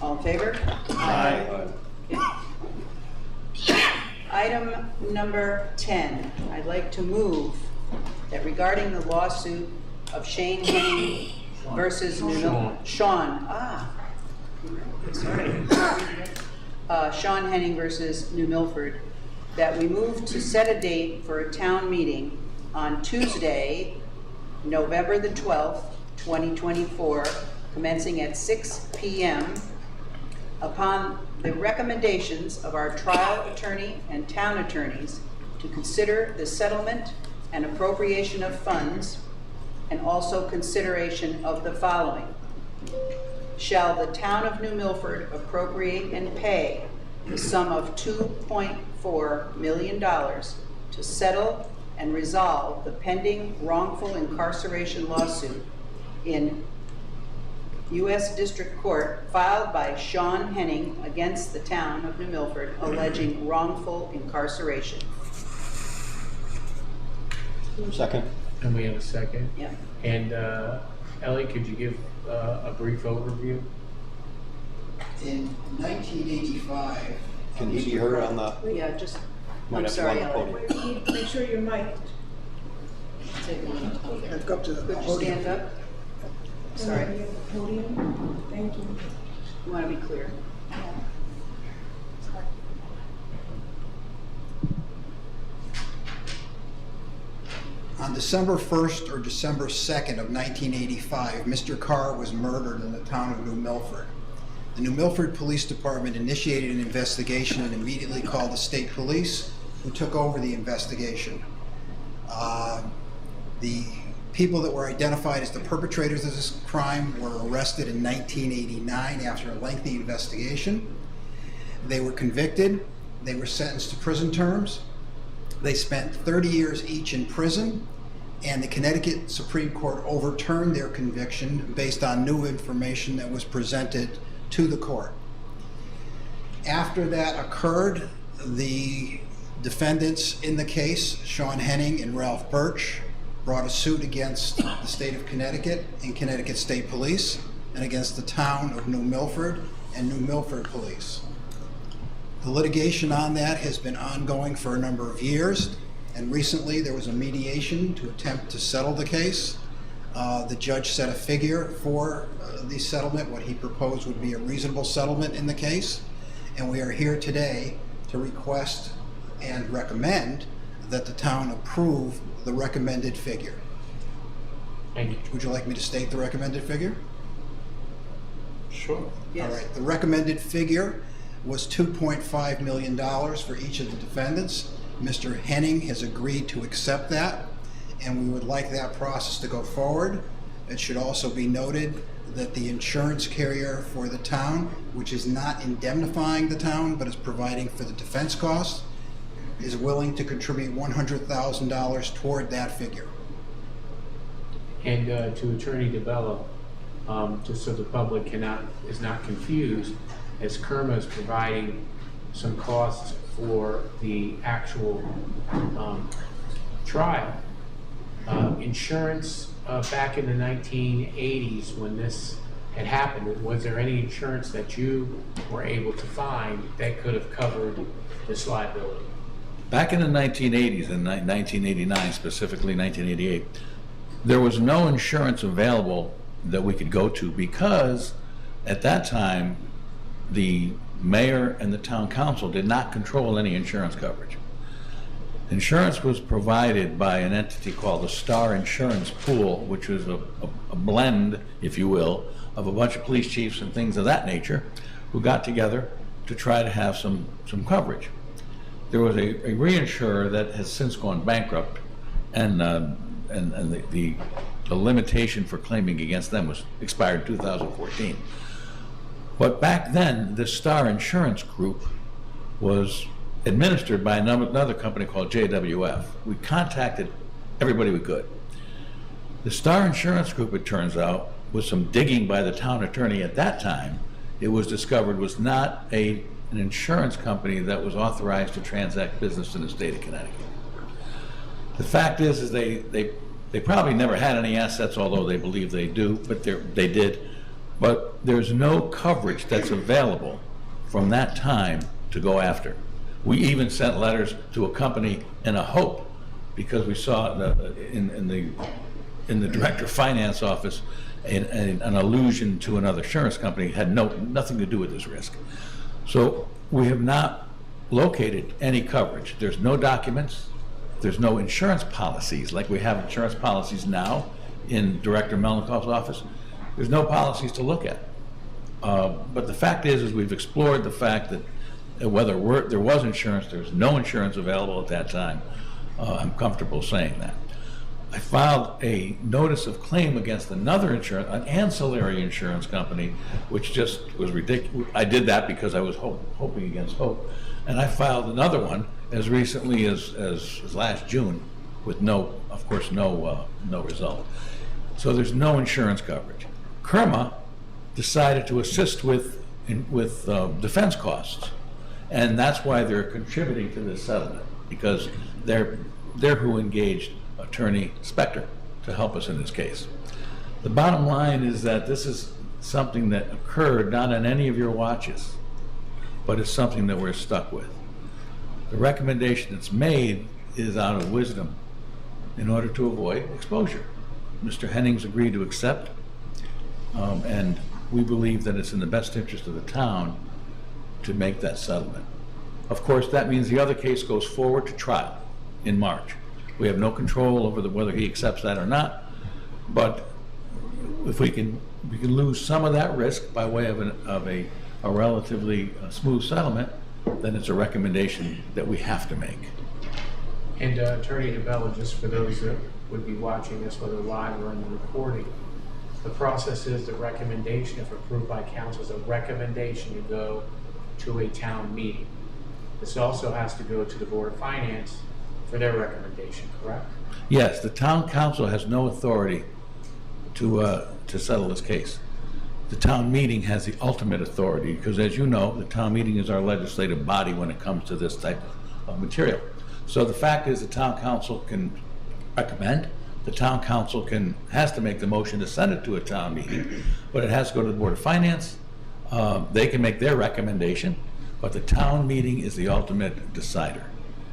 All in favor? Aye. Okay. Item number 10, I'd like to move that regarding the lawsuit of Shane Henning versus Sean Henning versus New Milford, that we move to set a date for a town meeting on Tuesday, November the 12th, 2024, commencing at 6 p.m. upon the recommendations of our trial attorney and town attorneys to consider the settlement and appropriation of funds, and also consideration of the following. Shall the town of New Milford appropriate and pay the sum of $2.4 million to settle and resolve the pending wrongful incarceration lawsuit in U.S. District Court filed by Sean Henning against the town of New Milford alleging wrongful incarceration? Second. And we have a second. Yeah. And Ellie, could you give a brief overview? In 1985. Can you see her on the? Yeah, just, Might I'm have to sorry, go on the Ellie. podium. Make sure you're mic'd. I've got to the Could you podium. stand up? Sorry, Be at the podium. Thank you. you want to be clear. On December 1st or December 2nd of 1985, Mr. Carr was murdered in the town of New Milford. The New Milford Police Department initiated an investigation and immediately called the state police, who took over the investigation. The people that were identified as the perpetrators of this crime were arrested in 1989 after a lengthy investigation. They were convicted. They were sentenced to prison terms. They spent 30 years each in prison, and the Connecticut Supreme Court overturned their conviction based on new information that was presented to the court. After that occurred, the defendants in the case, Sean Henning and Ralph Birch, brought a suit against the state of Connecticut and Connecticut State Police, and against the town of New Milford and New Milford Police. The litigation on that has been ongoing for a number of years, and recently there was a mediation to attempt to settle the case. The judge set a figure for the settlement, what he proposed would be a reasonable settlement in the case, and we are here today to request and recommend that the town approve the recommended figure. Thank you. Would you like me to state the recommended figure? Sure. Yes. All right, the recommended figure was $2.5 million for each of the defendants. Mr. Henning has agreed to accept that, and we would like that process to go forward. It should also be noted that the insurance carrier for the town, which is not indemnifying the town but is providing for the defense costs, is willing to contribute $100,000 toward that figure. And to Attorney DeBello, just so the public is not confused, as Kerma is providing some costs for the actual trial, insurance back in the 1980s when this had happened, was there any insurance that you were able to find that could have covered this liability? Back in the 1980s, in 1989, specifically 1988, there was no insurance available that we could go to because at that time, the mayor and the town council did not control any insurance coverage. Insurance was provided by an entity called the Star Insurance Pool, which was a blend, if you will, of a bunch of police chiefs and things of that nature who got together to try to have some coverage. There was a reinsurer that has since gone bankrupt, and the limitation for claiming against them was expired in 2014. But back then, the Star Insurance Group was administered by another company called JWF. We contacted everybody we could. The Star Insurance Group, it turns out, with some digging by the town attorney at that time, it was discovered was not an insurance company that was authorized to transact business in the state of Connecticut. The fact is they probably never had any assets, although they believe they do, but they did. But there's no coverage that's available from that time to go after. We even sent letters to a company in a hope, because we saw in the director of finance office an allusion to another insurance company had nothing to do with this risk. So we have not located any coverage. There's no documents. There's no insurance policies like we have insurance policies now in Director Melnikoff's office. There's no policies to look at. But the fact is we've explored the fact that whether there was insurance, there's no insurance available at that time. I'm comfortable saying that. I filed a notice of claim against an ancillary insurance company, which just was ridiculous. I did that because I was hoping against hope. And I filed another one as recently as last June with no result. So there's no insurance coverage. Kerma decided to assist with defense costs. And that's why they're contributing to this settlement, because they're who engaged Attorney Spector to help us in this case. The bottom line is that this is something that occurred not on any of your watches, but it's something that we're stuck with. The recommendation that's made is out of wisdom in order to avoid exposure. Mr. Hennings agreed to accept, and we believe that it's in the best interest of the town to make that settlement. Of course, that means the other case goes forward to trial in March. We have no control over whether he accepts that or not, but if we can lose some of that risk by way of a relatively smooth settlement, then it's a recommendation that we have to make. And Attorney DeBella, just for those that would be watching this, whether live or in the recording, the process is the recommendation, if approved by council, is a recommendation to go to a town meeting. This also has to go to the Board of Finance for their recommendation, correct? Yes, the town council has no authority to settle this case. The town meeting has the ultimate authority, because as you know, the town meeting is our legislative body when it comes to this type of material. So the fact is the town council can recommend, the town council has to make the motion to send it to a town meeting, but it has to go to the Board of Finance. They can make their recommendation, but the town meeting is the ultimate decider.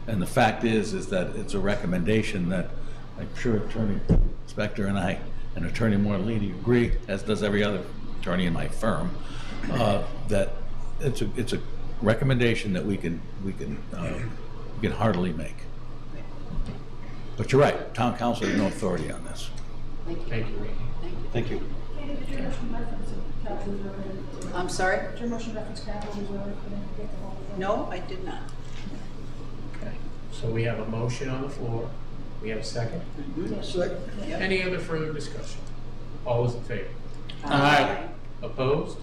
And the fact is that it's a recommendation that I'm sure Attorney Spector and I and Attorney Morlini agree, as does every other attorney in my firm, that it's a recommendation that we can heartily make. But you're right, town council has no authority on this. Thank you, Randy. Thank you. Did your motion reference capital reserve? I'm sorry? Did your motion reference capital reserve? No, I did not. Okay, so we have a motion on the floor. We have a second. Second. Yep. Any other further discussion? All those in favor? Aye. Opposed?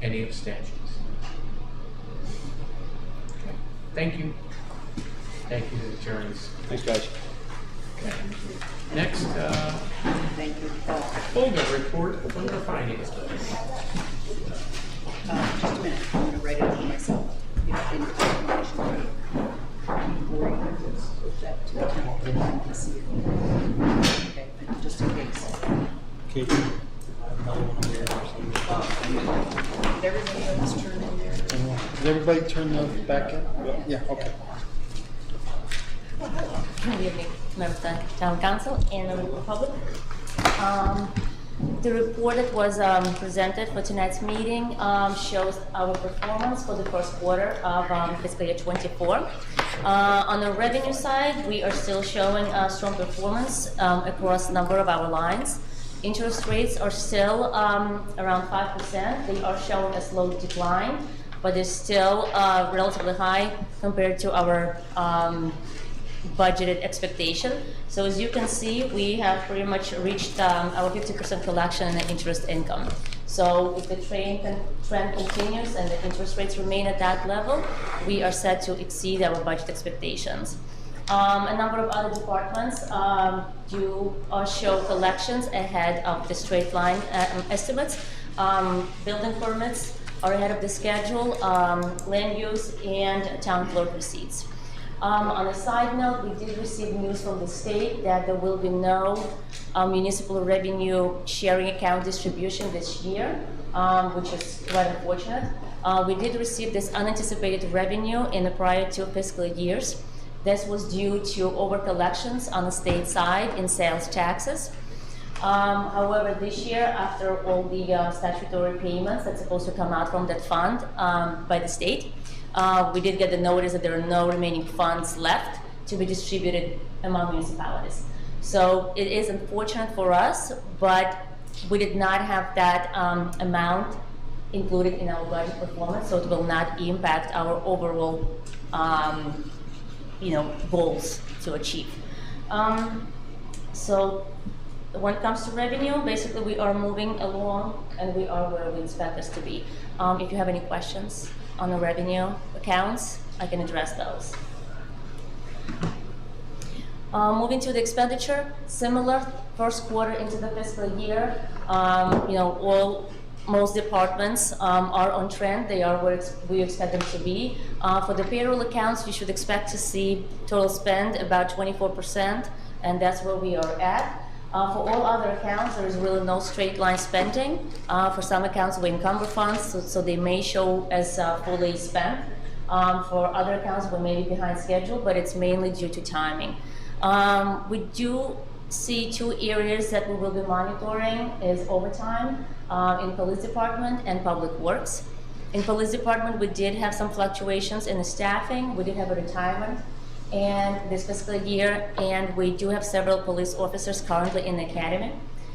Any abstentions? Okay. Thank you. Thank you to the attorneys. Thanks, guys. Okay. Next, Thank you. Olga, report from the finance. Just a minute, I'm gonna write it up for myself. You know, in information ready. Before you put that to the town, then I can see it. Okay, but just in case. Okay. Did everybody else turn in there? Did everybody turn the back in? Yeah, okay. Good evening, members of the Town Council and the local public. The report that was presented for tonight's meeting shows our performance for the first quarter of fiscal year 24. On the revenue side, we are still showing a strong performance across a number of our lines. Interest rates are still around 5%. They are showing a slow decline, but they're still relatively high compared to our budgeted expectation. So as you can see, we have pretty much reached our 50% collection in the interest income. So if the trend continues and the interest rates remain at that level, we are set to exceed our budget expectations. A number of other departments do show collections ahead of the straight line estimates. Building permits are ahead of the schedule, land use, and town clerk receipts. On a side note, we did receive news from the state that there will be no municipal revenue sharing account distribution this year, which is quite unfortunate. We did receive this unanticipated revenue in the prior 2 fiscal years. This was due to over-collections on the state side in sales taxes. However, this year, after all the statutory payments that's supposed to come out from that fund by the state, we did get the notice that there are no remaining funds left to be distributed among municipalities. So it is unfortunate for us, but we did not have that amount included in our budget performance, so it will not impact our overall goals to achieve. So when it comes to revenue, basically we are moving along and we are where we expect us to be. If you have any questions on the revenue accounts, I can address those. Moving to the expenditure, similar first quarter into the fiscal year, most departments are on trend. They are where we expect them to be. For the payroll accounts, you should expect to see total spend about 24%, and that's where we are at. For all other accounts, there is really no straight line spending. For some accounts, we encumber funds, so they may show as fully spent. For other accounts, we may be behind schedule, but it's mainly due to timing. We do see 2 areas that we will be monitoring is overtime in police department and public works. In police department, we did have some fluctuations in the staffing. We did have a retirement and this fiscal year, and we do have several police officers currently in the academy.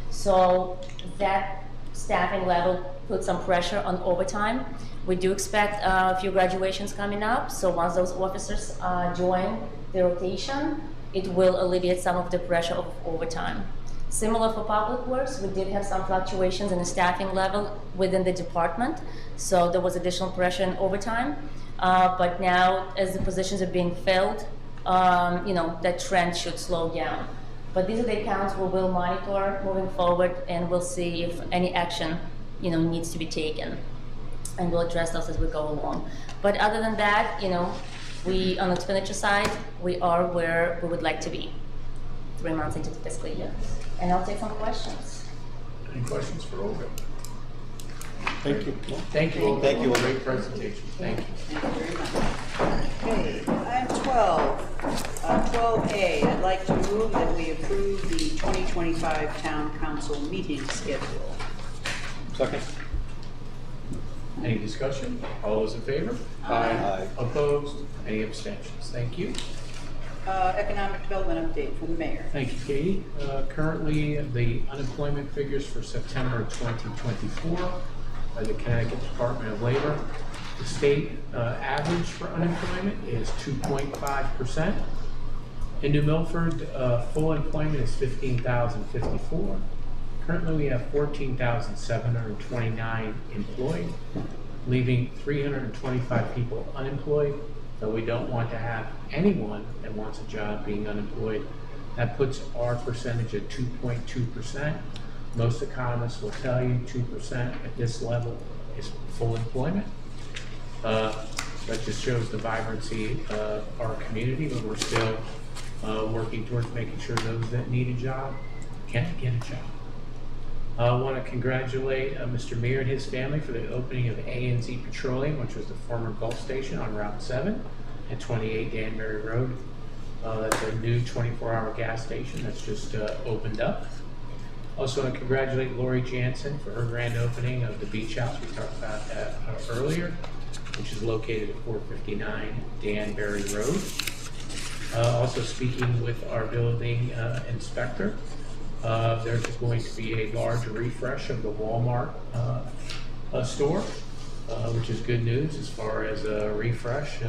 So that staffing level put some pressure on overtime. We do expect a few graduations coming up, so once those officers join the rotation, it will alleviate some of the pressure of overtime. Similar for public works, we did have some fluctuations in the staffing level within the department, so there was additional pressure in overtime. But now, as the positions are being filled, that trend should slow down. But these are the accounts we will monitor moving forward, and we'll see if any action, needs to be taken, and we'll address those as we go along. But other than that, we, on the expenditure side, we are where we would like to be 3 months into the fiscal year. And I'll take some questions. Any questions for Olga? Thank you. Thank you, Olga. Thank you, Olga. Great presentation. Thank you. Thank you very much. Okay, item 12. 12A, I'd like to move that we approve the 2025 Town Council meeting schedule. Second. Any discussion? All those in favor? Aye. Opposed? Any abstentions? Thank you. Economic development update from the mayor. Thank you, Katie. Currently, the unemployment figures for September 2024 by the Connecticut Department of Labor. The state average for unemployment is 2.5%. In New Milford, full employment is 15,054. Currently, we have 14,729 employed, leaving 325 people unemployed. So we don't want to have anyone that wants a job being unemployed. That puts our percentage at 2.2%. Most economists will tell you 2% at this level is full employment. That just shows the vibrancy of our community, but we're still working towards making sure those that need a job can get a job. I want to congratulate Mr. Meir and his family for the opening of ANZ Petroleum, which was the former Gulf Station on Route 7 at 28 Danbury Road. That's a new 24-hour gas station that's just opened up. Also want to congratulate Lori Jansen for her grand opening of the beach house we talked about earlier, which is located at 459 Danbury Road. Also speaking with our building inspector, there's going to be a large refresh of the Walmart store, which is good news as far as a refresh,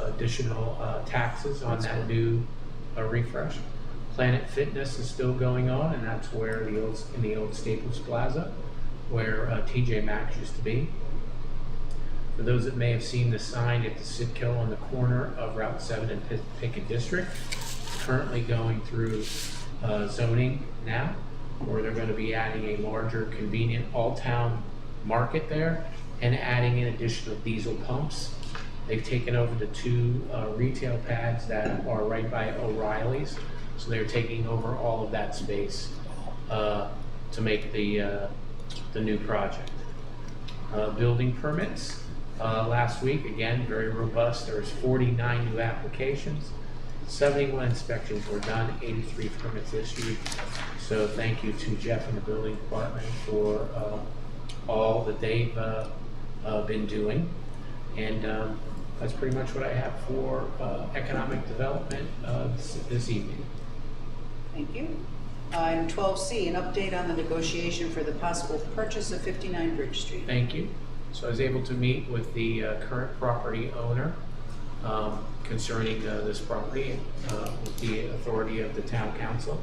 additional taxes on that new refresh. Planet Fitness is still going on, and that's where in the old Staples Plaza, where TJ Maxx used to be. For those that may have seen the sign at the Sitco on the corner of Route 7 and Pickett District, currently going through zoning now, where they're going to be adding a larger convenient all-town market there and adding in additional diesel pumps They've taken over the two retail pads that are right by O'Reilly's. So they're taking over all of that space to make the new project. Building permits, last week, again, very robust. There was 49 new applications, 71 inspections were done, 83 permits issued. So thank you to Jeff and the building department for all that they've been doing. And that's pretty much what I have for economic development this evening. Thank you. Item 12C, an update on the negotiation for the possible purchase of 59 Bridge Street. Thank you. So I was able to meet with the current property owner concerning this property with the authority of the town council.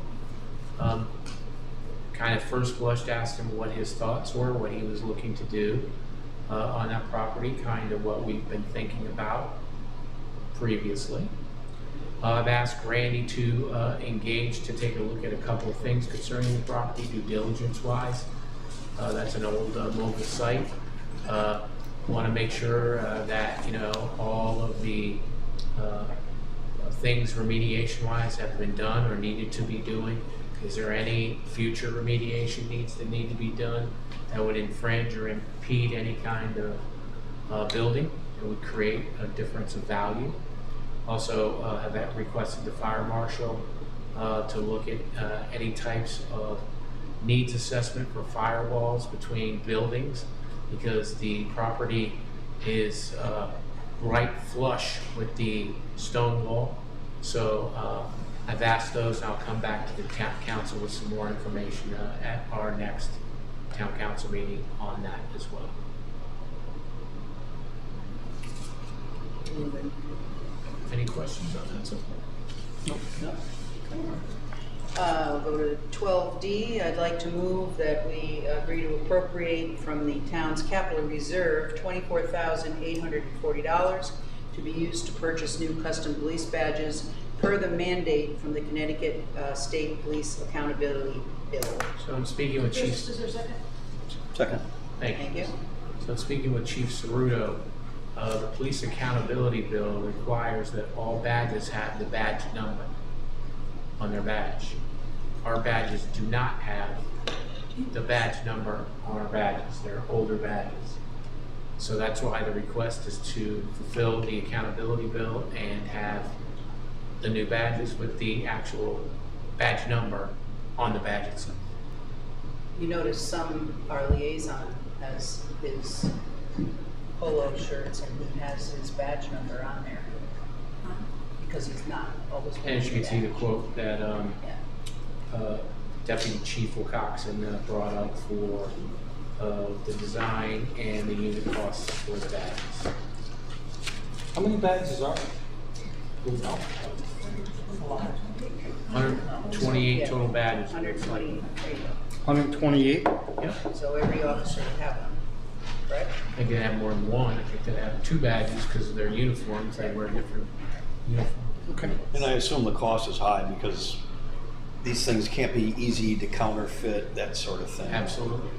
Kind of first blushed, asked him what his thoughts were, what he was looking to do on that property, kind of what we've been thinking about previously. I've asked Randy to engage to take a look at a couple of things concerning the property, due diligence wise. That's an old mobile site. Want to make sure that, you know, all of the things remediation wise have been done or needed to be doing. Is there any future remediation needs that need to be done that would infringe or impede any kind of building? It would create a difference of value. Also have requested the fire marshal to look at any types of needs assessment for firewalls between buildings, because the property is right flush with the stone wall. So I've asked those, and I'll come back to the town council with some more information at our next town council meeting on that as well. Any questions on that so far? No. We'll go to 12D. I'd like to move that we agree to appropriate from the town's capital reserve $24,840 to be used to purchase new custom police badges per the mandate from the Connecticut State Police Accountability Bill. So I'm speaking with Chief. Is there a second? Second. Thank you. Thank you. So speaking with Chief Ceruto, the Police Accountability Bill requires that all badges have the badge number on their badge. Our badges do not have the badge number on our badges. They're older badges. So that's why the request is to fulfill the accountability bill and have the new badges with the actual badge number on the badge itself. You notice our liaison has his polo shirts and he has his badge number on there because he's not always And wearing as you can see, the badge. quote that Deputy Chief Wilcoxon brought up for the design and the unit costs for the badges. How many badges are there? 128 total badges. 120. There you go. 128? Yep. So every officer would have one, correct? I think they have more than one. I think they have two badges because of their uniforms. They wear different uniforms. Okay. And I assume the cost is high because these things can't be easy to counterfeit, that sort of thing. Absolutely.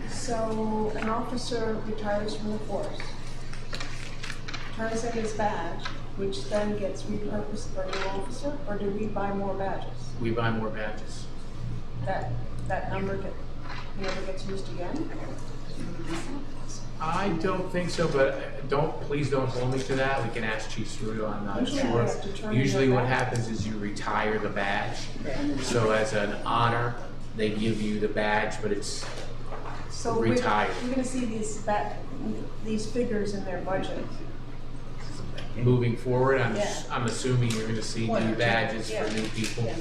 So an officer retires from the force, turns in his badge, which then gets repurposed for a new officer, or do we buy more badges? We buy more badges. That number never gets used again? I don't think so, but please don't hold me to that. We can ask Chief Ceruto. I'm not Usually sure. they have to turn in Usually their what badge. happens is you retire the badge. So as an honor, they give you the badge, but it's So retired. we're gonna see these figures in their budget. Moving forward, Yeah. I'm assuming you're gonna see One or new two, badges yeah. for new people. Yeah.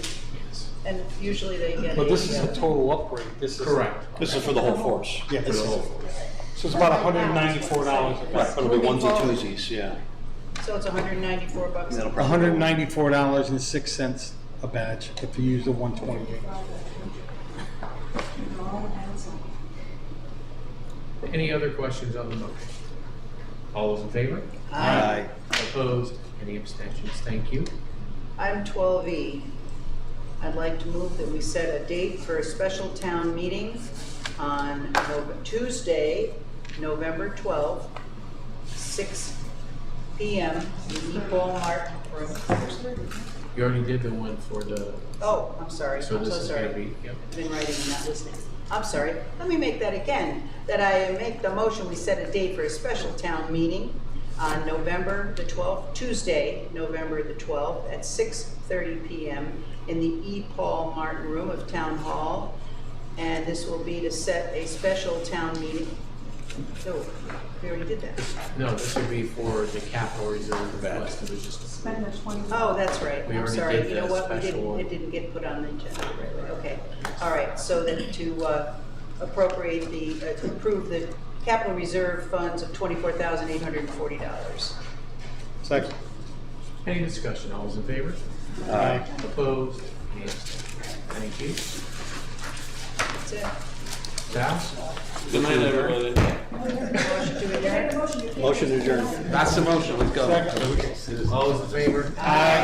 Yes. And usually they get. But this is a total upgrade. This is Correct. This is for the whole force. Yeah, For this the is, whole force. so it's about $194. Right, it'll be onesie twosies, yeah. So it's $194. That'll probably- $194.06 a badge if you use the 128. Any other questions on the motion? All those in favor? Aye. Opposed? Any abstentions? Thank you. Item 12E, I'd like to move that we set a date for a special town meeting on Tuesday, November 12th, 6 p.m. in the Paul Martin room. You already did the one for the, Oh, I'm sorry, so I'm this so is gonna sorry. be, yep. I've been writing and not listening. I'm sorry. Let me make that again. That I make the motion, we set a date for a special town meeting on November the 12th, Tuesday, November the 12th, at 6:30 p.m. in the E. Paul Martin Room of Town Hall. And this will be to set a special town meeting. So, we already did that. No, this would be for the capital reserve request. It was just Spend the 20. Oh, that's right. We I'm already sorry. did You know the what? We special didn't, one. it didn't get put on the agenda. Right. Okay. All right. So then to appropriate approve the capital reserve funds of $24,840. Second. Any discussion? All those in favor? Aye. Opposed? Any abstained? Thank you. That's it. Val? Good night, everybody. Motion to adjourn. Motion adjourned. That's the motion. Let's go. All those in favor? Aye.